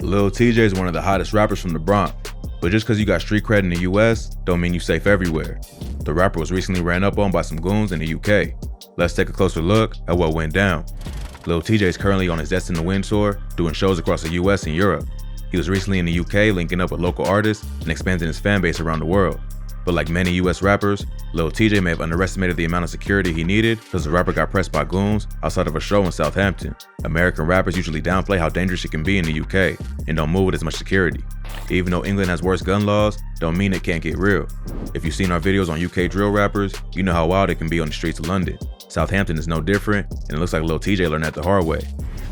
Lil Tjay is one of the hottest rappers from the Bronx, but just because you got street cred in the US, don't mean you safe everywhere. The rapper was recently ran up on by some goons in the UK. Let's take a closer look at what went down. Lil Tjay is currently on his Destined to Win tour, doing shows across the US and Europe. He was recently in the UK linking up with local artists and expanding his fan base around the world. But like many US rappers, Lil Tjay may have underestimated the amount of security he needed because the rapper got pressed by goons outside of a show in Southampton. American rappers usually downplay how dangerous it can be in the UK and don't move with as much security. Even though England has worse gun laws, don't mean it can't get real. If you've seen our videos on UK drill rappers, you know how wild it can be on the streets of London. Southampton is no different, and it looks like Lil Tjay learned that the hard way.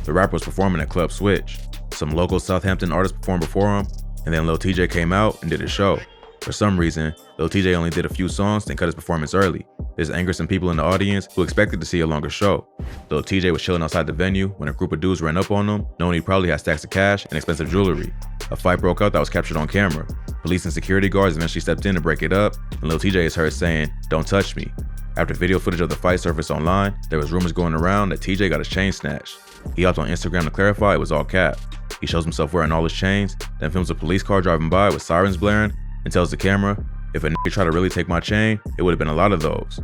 The rapper was performing at Club Switch. Some local Southampton artists performed before him, and then Lil Tjay came out and did a show. For some reason, Lil Tjay only did a few songs and cut his performance early. This angered some people in the audience who expected to see a longer show. Lil Tjay was chilling outside the venue when a group of dudes ran up on him, knowing he probably had stacks of cash and expensive jewelry. A fight broke out that was captured on camera. Police and security guards eventually stepped in to break it up, and Lil Tjay is heard saying, "Don't touch me." After video footage of the fight surfaced online, there was rumors going around that Tjay got his chain snatched. He hopped on Instagram to clarify it was all cap. He shows himself wearing all his chains, then films a police car driving by with sirens blaring, and tells the camera, "If a nigga tried to really take my chain, it would have been a lot of those."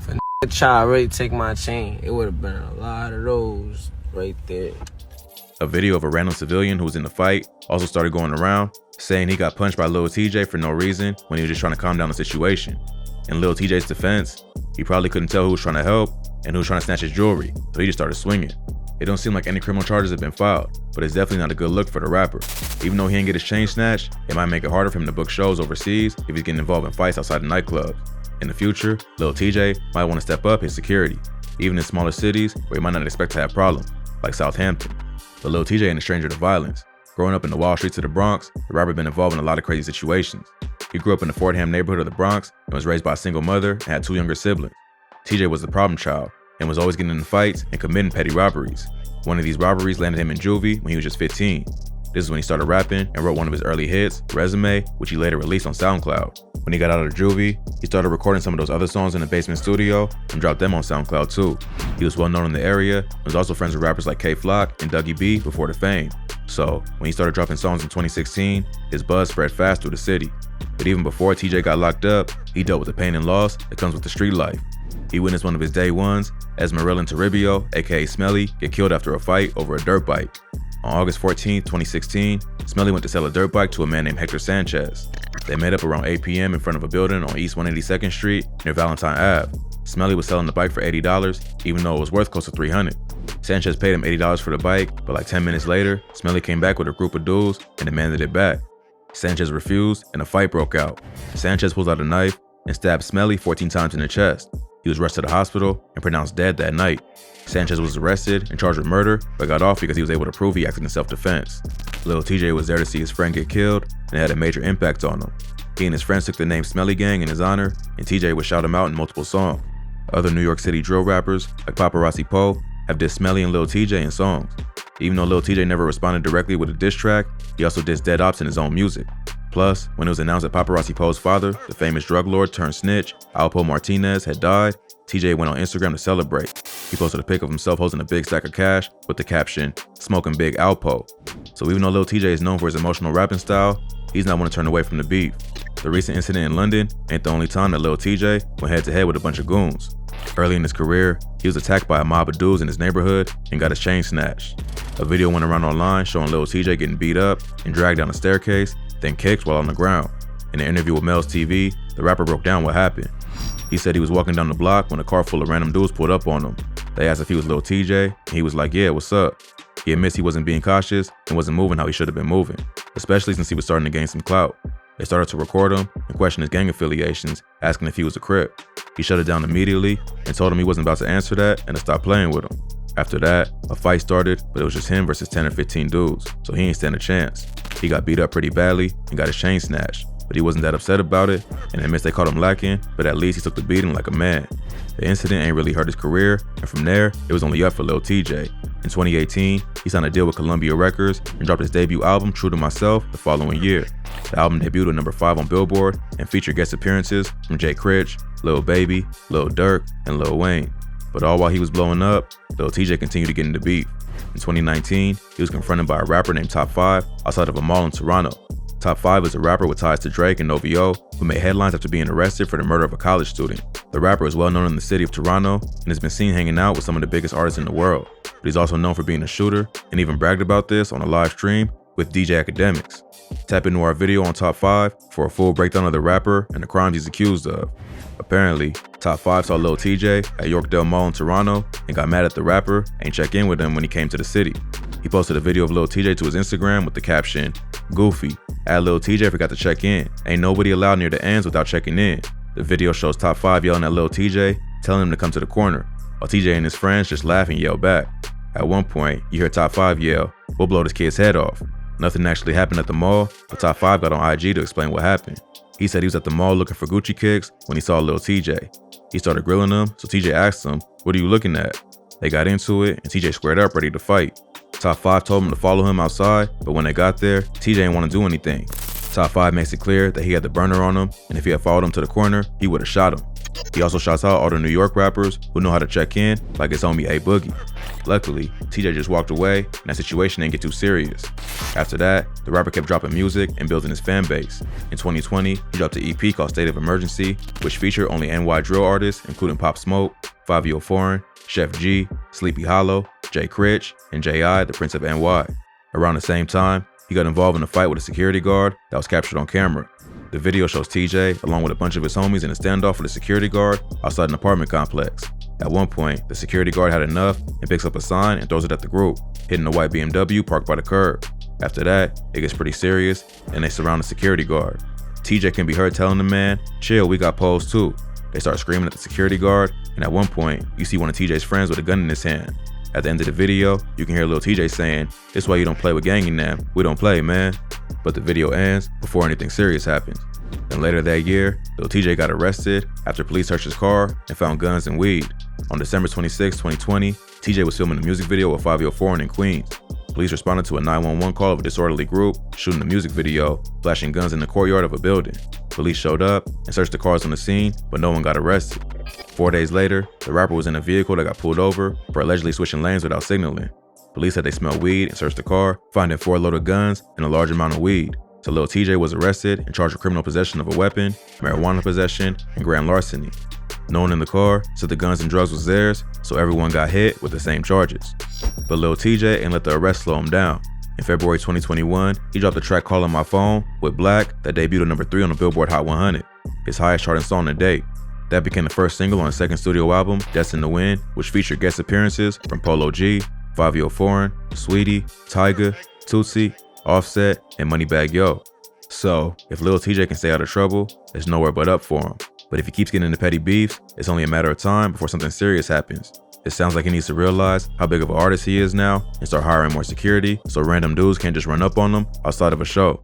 If a nigga try to really take my chain, it would have been a lot of those right there. A video of a random civilian who was in the fight also started going around, saying he got punched by Lil Tjay for no reason when he was just trying to calm down the situation. In Lil Tjay's defense, he probably couldn't tell who was trying to help and who was trying to snatch his jewelry, so he just started swinging. It don't seem like any criminal charges have been filed, but it's definitely not a good look for the rapper. Even though he didn't get his chain snatched, it might make it harder for him to book shows overseas if he's getting involved in fights outside the nightclubs. In the future, Lil Tjay might want to step up his security, even in smaller cities where he might not expect to have problems, like Southampton. But Lil Tjay ain't a stranger to violence. Growing up in the wild streets of the Bronx, the rapper been involved in a lot of crazy situations. He grew up in the Fordham neighborhood of the Bronx and was raised by a single mother and had 2 younger siblings. Tjay was the problem child and was always getting into fights and committing petty robberies. One of these robberies landed him in juvie when he was just 15. This is when he started rapping and wrote one of his early hits, Resume, which he later released on SoundCloud. When he got out of juvie, he started recording some of those other songs in the basement studio and dropped them on SoundCloud too. He was well known in the area and was also friends with rappers like K Flock and Dougie B before the fame. So when he started dropping songs in 2016, his buzz spread fast through the city. But even before Tjay got locked up, he dealt with the pain and loss that comes with the street life. He witnessed one of his day ones, Esmeralda and Toribio, aka Smelly, get killed after a fight over a dirt bike. On August 14, 2016, Smelly went to sell a dirt bike to a man named Hector Sanchez. They met up around 8 p.m. in front of a building on East 182nd Street near Valentine Ave. Smelly was selling the bike for $80, even though it was worth close to $300. Sanchez paid him $80 for the bike, but like 10 minutes later, Smelly came back with a group of dudes and demanded it back. Sanchez refused, and a fight broke out. Sanchez pulls out a knife and stabbed Smelly 14 times in the chest. He was rushed to the hospital and pronounced dead that night. Sanchez was arrested and charged with murder, but got off because he was able to prove he acted in self-defense. Lil Tjay was there to see his friend get killed, and it had a major impact on him. He and his friends took the name Smelly Gang in his honor, and Tjay would shout him out in multiple songs. Other New York City drill rappers, like Paparazzi Poe, have dissed Smelly and Lil Tjay in songs. Even though Lil Tjay never responded directly with a diss track, he also dissed Dead Opps in his own music. Plus, when it was announced that Paparazzi Poe's father, the famous drug lord turned snitch, Alpo Martinez, had died, Tjay went on Instagram to celebrate. He posted a pic of himself holding a big stack of cash with the caption, "Smoking Big Alpo." So even though Lil Tjay is known for his emotional rapping style, he's not one to turn away from the beef. The recent incident in London ain't the only time that Lil Tjay went head to head with a bunch of goons. Early in his career, he was attacked by a mob of dudes in his neighborhood and got his chain snatched. A video went around online showing Lil Tjay getting beat up and dragged down a staircase, then kicked while on the ground. In an interview with Mel's TV, the rapper broke down what happened. He said he was walking down the block when a car full of random dudes pulled up on him. They asked if he was Lil Tjay, and he was like, "Yeah, what's up?" He admits he wasn't being cautious and wasn't moving how he should have been moving, especially since he was starting to gain some clout. They started to record him and question his gang affiliations, asking if he was a CRIP. He shut it down immediately and told him he wasn't about to answer that and to stop playing with him. After that, a fight started, but it was just him versus 10 or 15 dudes, so he ain't stand a chance. He got beat up pretty badly and got his chain snatched, but he wasn't that upset about it and admits they caught him lacking, but at least he took the beating like a man. The incident ain't really hurt his career, and from there, it was only up for Lil Tjay. In 2018, he signed a deal with Columbia Records and dropped his debut album, True to Myself, the following year. The album debuted at number 5 on Billboard and featured guest appearances from Jay Critch, Lil Baby, Lil Durk, and Lil Wayne. But all while he was blowing up, Lil Tjay continued to get into beef. In 2019, he was confronted by a rapper named Top 5 outside of a mall in Toronto. Top 5 is a rapper with ties to Drake and OVO who made headlines after being arrested for the murder of a college student. The rapper is well known in the city of Toronto and has been seen hanging out with some of the biggest artists in the world, but he's also known for being a shooter and even bragged about this on a live stream with DJ Academics. Tap into our video on Top 5 for a full breakdown of the rapper and the crimes he's accused of. Apparently, Top 5 saw Lil Tjay at Yorkdale Mall in Toronto and got mad at the rapper and checked in with him when he came to the city. He posted a video of Lil Tjay to his Instagram with the caption, "Goofy, Lil Tjay forgot to check in. Ain't nobody allowed near the ends without checking in." The video shows Top 5 yelling at Lil Tjay, telling him to come to the corner, while Tjay and his friends just laugh and yell back. At one point, you hear Top 5 yell, "We'll blow this kid's head off." Nothing actually happened at the mall, but Top 5 got on IG to explain what happened. He said he was at the mall looking for Gucci kicks when he saw Lil Tjay. He started grilling him, so Tjay asked him, "What are you looking at?" They got into it, and Tjay squared up ready to fight. Top 5 told him to follow him outside, but when they got there, Tjay didn't want to do anything. Top 5 makes it clear that he had the burner on him, and if he had followed him to the corner, he would have shot him. He also shouts out all the New York rappers who know how to check in, like his homie A Boogie. Luckily, Tjay just walked away, and that situation didn't get too serious. After that, the rapper kept dropping music and building his fan base. In 2020, he dropped an EP called State of Emergency, which featured only NY drill artists, including Pop Smoke, 5 Foreign, Chef G, Sleepy Hollow, Jay Critch, and J.I., the Prince of NY. Around the same time, he got involved in a fight with a security guard that was captured on camera. The video shows Tjay, along with a bunch of his homies, in a standoff with a security guard outside an apartment complex. At one point, the security guard had enough and picks up a sign and throws it at the group, hitting a white BMW parked by the curb. After that, it gets pretty serious, and they surround the security guard. Tjay can be heard telling the man, "Chill, we got poles too." They start screaming at the security guard, and at one point, you see one of Tjay's friends with a gun in his hand. At the end of the video, you can hear Lil Tjay saying, "This why you don't play with ganging them. We don't play, man." But the video ends before anything serious happens. Then later that year, Lil Tjay got arrested after police searched his car and found guns and weed. On December 26, 2020, Tjay was filming a music video with 5 Foreign in Queens. Police responded to a 911 call of a disorderly group shooting a music video, flashing guns in the courtyard of a building. Police showed up and searched the cars on the scene, but no one got arrested. 4 days later, the rapper was in a vehicle that got pulled over for allegedly switching lanes without signaling. Police said they smelled weed and searched the car, finding 4 loaded guns and a large amount of weed. So Lil Tjay was arrested and charged with criminal possession of a weapon, marijuana possession, and grand larceny. No one in the car said the guns and drugs was theirs, so everyone got hit with the same charges. But Lil Tjay ain't let the arrest slow him down. In February 2021, he dropped a track called On My Phone with Black that debuted at number 3 on the Billboard Hot 100, his highest charting song to date. That became the first single on his second studio album, Destined to Win, which featured guest appearances from Polo G, 5 Foreign, Sweetie, Tyga, Tootsie, Offset, and Moneybagg Yo. So, if Lil Tjay can stay out of trouble, there's nowhere but up for him. But if he keeps getting into petty beefs, it's only a matter of time before something serious happens. It sounds like he needs to realize how big of an artist he is now and start hiring more security so random dudes can't just run up on him outside of a show.